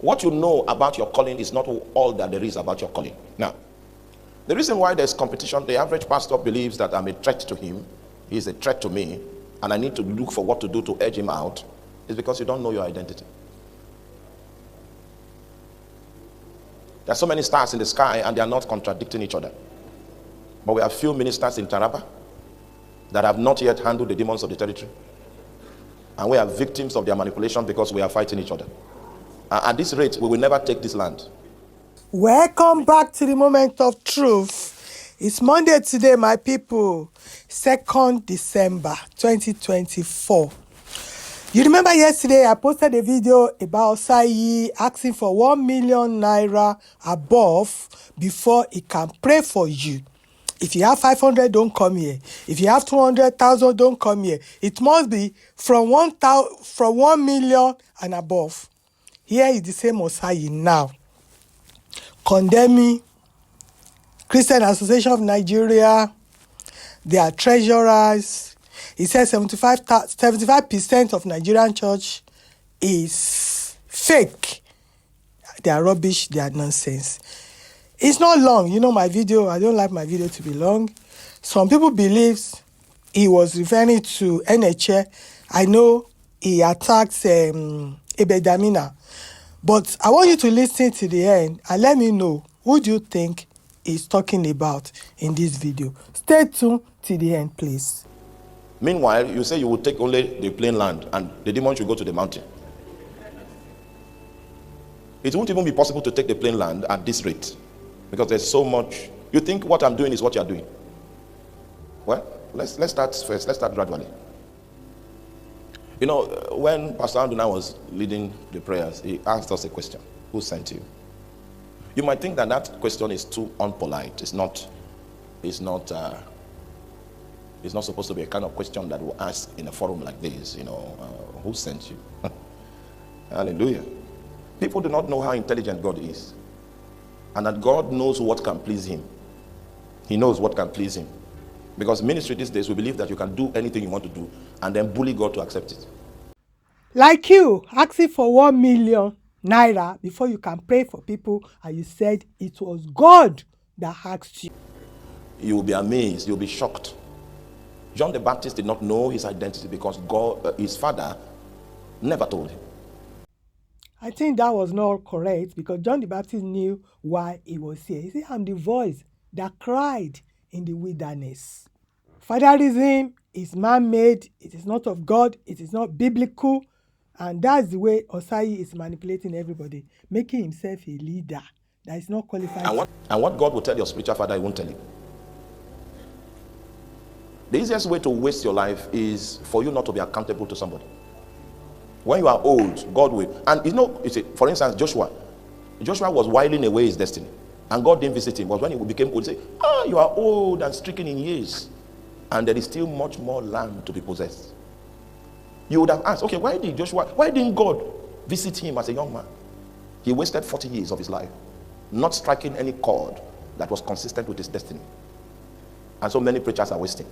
What you know about your calling is not all that there is about your calling. Now, the reason why there's competition, the average pastor believes that I'm a threat to him, he's a threat to me, and I need to look for what to do to edge him out, is because you don't know your identity. There are so many stars in the sky and they are not contradicting each other. But we have few ministers in Taraba that have not yet handled the demons of the territory. And we are victims of their manipulation because we are fighting each other. At this rate, we will never take this land. Welcome back to the moment of truth. It's Monday today, my people. 2nd December 2024. You remember yesterday I posted a video about Osayi asking for 1 million naira above before he can pray for you. If you have 500, don't come here. If you have 200,000, don't come here. It must be from 1 million and above. Here is the same Osayi now, condemning Christian Association of Nigeria, their treasurers. He says 75% of Nigerian church is fake. They are rubbish, they are nonsense. It's not long. You know my video, I don't like my video to be long. Some people believe he was referring to NHA. I know he attacked Ebedamina. But I want you to listen to the end and let me know who do you think he's talking about in this video. Stay tuned to the end, please. Meanwhile, you say you will take only the plain land and the demon should go to the mountain. It won't even be possible to take the plain land at this rate because there's so much. You think what I'm doing is what you're doing. Well, let's start first. Let's start gradually. You know, when Pastor Anduna was leading the prayers, he asked us a question. Who sent you? You might think that that question is too unpolite. It's not supposed to be a kind of question that we'll ask in a forum like this. You know, who sent you? Hallelujah. People do not know how intelligent God is. And that God knows what can please him. He knows what can please him. Because ministry these days, we believe that you can do anything you want to do and then bully God to accept it. Like you, asking for 1 million naira before you can pray for people and you said it was God that asked you. You will be amazed, you'll be shocked. John the Baptist did not know his identity because God, his father, never told him. I think that was not correct because John the Baptist knew why he was here. He said, I'm the voice that cried in the wilderness. Fatherism is man-made. It is not of God. It is not biblical. And that's the way Osayi is manipulating everybody, making himself a leader that is not qualified. And what God will tell your spiritual father, he won't tell you. The easiest way to waste your life is for you not to be accountable to somebody. When you are old, God will. And you know, for instance, Joshua was whiling away his destiny. And God didn't visit him. But when he became old, he said, you are old and stricken in years. And there is still much more land to be possessed. You would have asked, okay, why didn't God visit him as a young man? He wasted 40 years of his life, not striking any chord that was consistent with his destiny. And so many preachers are wasting.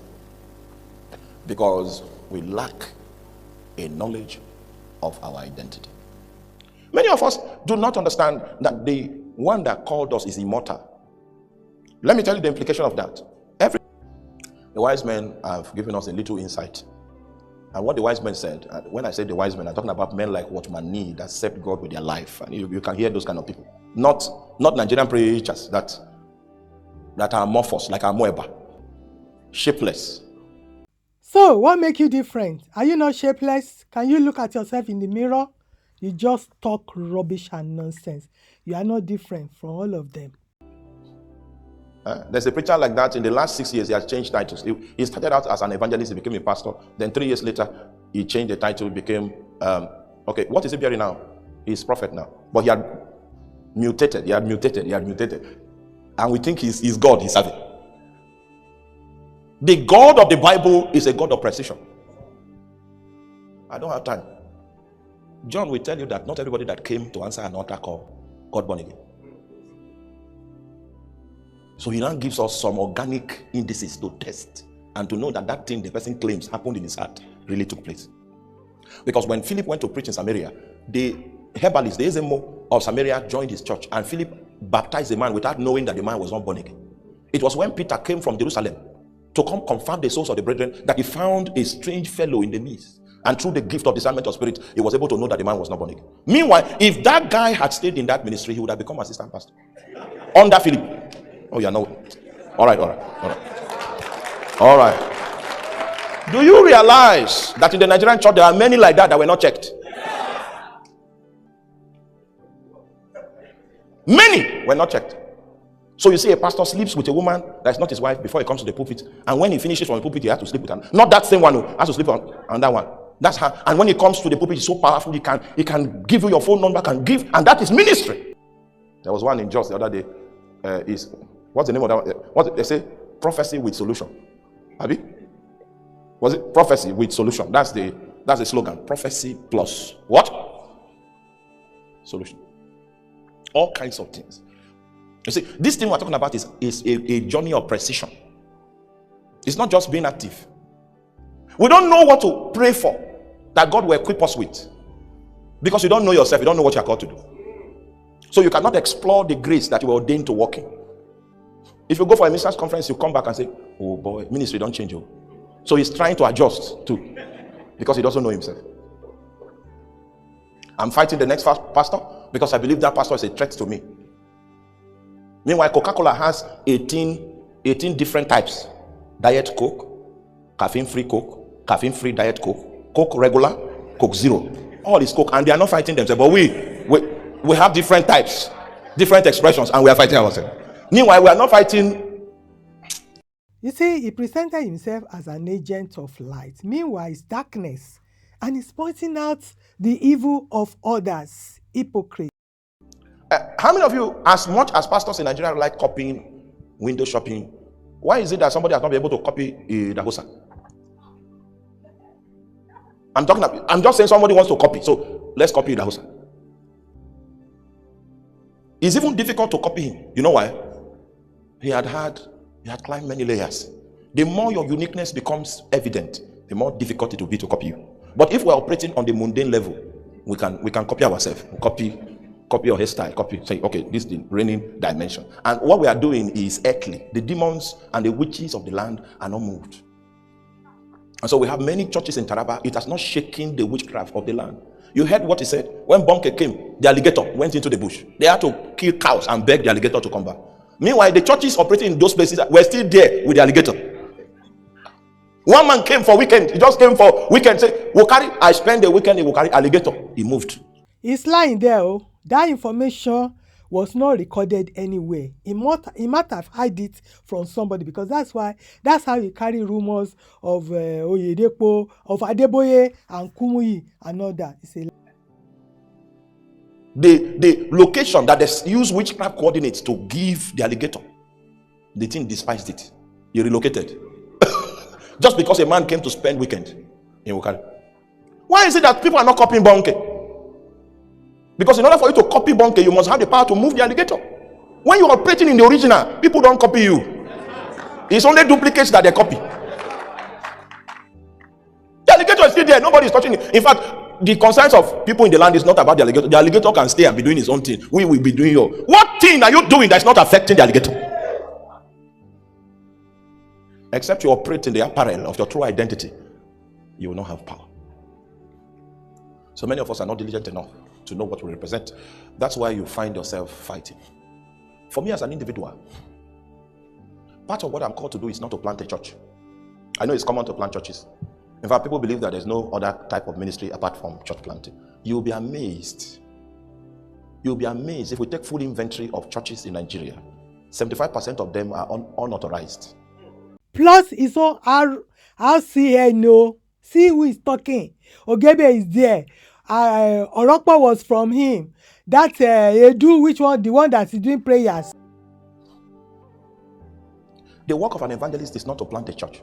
Because we lack a knowledge of our identity. Many of us do not understand that the one that called us is immortal. Let me tell you the implication of that. The wise men have given us a little insight. And what the wise men said, and when I say the wise men, I'm talking about men like Watchman Nee that served God with their life. And you can hear those kind of people. Not Nigerian preachers that are amorphous, like Amoeba, shapeless. So, what makes you different? Are you not shapeless? Can you look at yourself in the mirror? You just talk rubbish and nonsense. You are not different from all of them. There's a preacher like that. In the last 6 years, he has changed titles. He started out as an evangelist, he became a pastor. Then 3 years later, he changed the title, became, what is he bearing now? He's prophet now. But he had mutated. And we think he's God, he's serving. The God of the Bible is a God of precision. I don't have time. John will tell you that not everybody that came to answer an altar call got born again. So he now gives us some organic indices to test and to know that that thing the person claims happened in his heart really took place. Because when Philip went to preach in Samaria, the herbalist, the Ezemo, of Samaria joined his church, and Philip baptized the man without knowing that the man was not born again. It was when Peter came from Jerusalem to come confirm the souls of the brethren that he found a strange fellow in the midst. And through the gift of discernment of spirit, he was able to know that the man was not born again. Meanwhile, if that guy had stayed in that ministry, he would have become assistant pastor under Philip. Oh, yeah, no. All right. Do you realize that in the Nigerian church there are many like that were not checked? Many were not checked. So you see a pastor sleeps with a woman that's not his wife before he comes to the pulpit, and when he finishes from the pulpit, he has to sleep with her. Not that same one who has to sleep on that one. That's her. And when he comes to the pulpit, he's so powerful, he can give you your phone number, can give, and that is ministry. There was one in Jos the other day. What's the name of that one? What they say? Prophecy with solution. Abi? Was it prophecy with solution? That's the slogan. Prophecy plus what? Solution. All kinds of things. You see, this thing we're talking about is a journey of precision. It's not just being active. We don't know what to pray for that God will equip us with, because you don't know yourself. You don't know what you're called to do. So you cannot explore the grace that you were ordained to walk in. If you go for a minister's conference, you come back and say, oh boy, ministry don't change you. So he's trying to adjust too, because he doesn't know himself. I'm fighting the next pastor because I believe that pastor is a threat to me. Meanwhile, Coca-Cola has 18 different types. Diet Coke, caffeine-free Coke, caffeine-free Diet Coke, Coke regular, Coke Zero. All is Coke, and they are not fighting themselves. But we have different types, different expressions, and we are fighting ourselves. Meanwhile, we are not fighting. You see, he presented himself as an agent of light. Meanwhile, it's darkness. And he's pointing out the evil of others. Hypocrite. How many of you, as much as pastors in Nigeria like copying, window shopping, why is it that somebody has not been able to copy Dahosa? I'm just saying somebody wants to copy, so let's copy Dahosa. It's even difficult to copy him. You know why? He had climbed many layers. The more your uniqueness becomes evident, the more difficult it will be to copy you. But if we're operating on the mundane level, we can copy ourselves. Copy your hairstyle. Say, okay, this is the reigning dimension. And what we are doing is earthly. The demons and the witches of the land are not moved. And so we have many churches in Taraba. It has not shaken the witchcraft of the land. You heard what he said. When Bonke came, the alligator went into the bush. They had to kill cows and beg the alligator to come back. Meanwhile, the churches operating in those places were still there with the alligator. One man came for weekend. He just came for weekend. Say, I spend the weekend in Wukari. Alligator. He moved. He's lying there. Oh. That information was not recorded anywhere. He might have hid it from somebody, because that's how you carry rumors of Oyedepo, of Adeboye and Kumuyi and all that. It's a the location that they use witchcraft coordinates to give the alligator, the thing despised it. He relocated. Just because a man came to spend weekend in Wukari. Why is it that people are not copying Bonke? Because in order for you to copy Bonke, you must have the power to move the alligator. When you are operating in the original, people don't copy you. It's only duplicates that they copy. The alligator is still there. Nobody is touching it. In fact, the concerns of people in the land is not about the alligator. The alligator can stay and be doing his own thing. We will be doing your. What thing are you doing that's not affecting the alligator? Except you operate in the apparel of your true identity, you will not have power. So many of us are not diligent enough to know what we represent. That's why you find yourself fighting. For me as an individual, part of what I'm called to do is not to plant a church. I know it's common to plant churches. In fact, people believe that there's no other type of ministry apart from church planting. You'll be amazed. You'll be amazed if we take full inventory of churches in Nigeria. 75% of them are unauthorized. Plus, it's all RCN. No, see who is talking. Ogebe is there. Origbo was from him. That Edu, which one? The one that is doing prayers. The work of an evangelist is not to plant a church.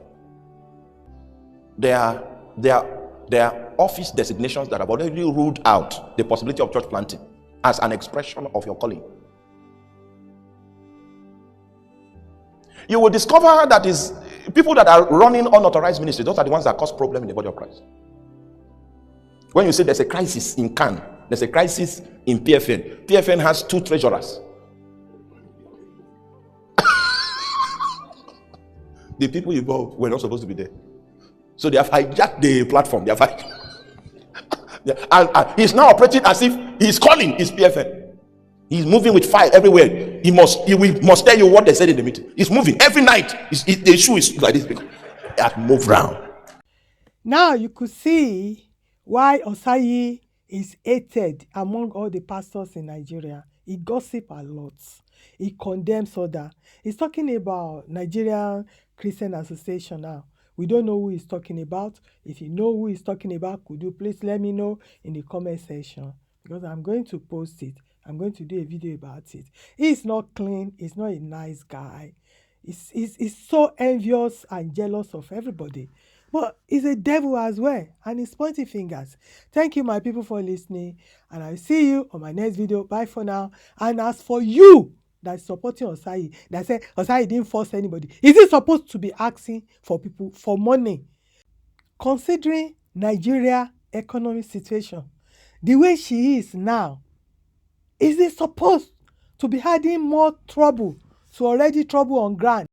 There are office designations that have already ruled out the possibility of church planting as an expression of your calling. You will discover that is people that are running unauthorized ministry, those are the ones that cause problem in the body of Christ. When you say there's a crisis in Cannes, There's a crisis in PFN. PFN has 2 treasurers. The people involved were not supposed to be there. So they have hijacked the platform. They have and he's now operating as if he's calling his PFN. He's moving with fire everywhere. He must tell you what they said in the meeting. He's moving every night. The issue is like this. He has moved round. Now you could see why Osayi is hated among all the pastors in Nigeria. He gossips a lot. He condemns others. He's talking about Nigerian Christian Association now. We don't know who he's talking about. If you know who he's talking about, could you please let me know in the comment section? Because I'm going to post it. I'm going to do a video about it. He's not clean. He's not a nice guy. He's so envious and jealous of everybody. But he's a devil as well. And he's pointing fingers. Thank you, my people, for listening. And I'll see you on my next video. Bye for now. And as for you that's supporting Osayi, that said Osayi didn't force anybody, is he supposed to be asking for people for money? Considering Nigeria economic situation, the way she is now, is he supposed to be adding more trouble to already trouble on ground?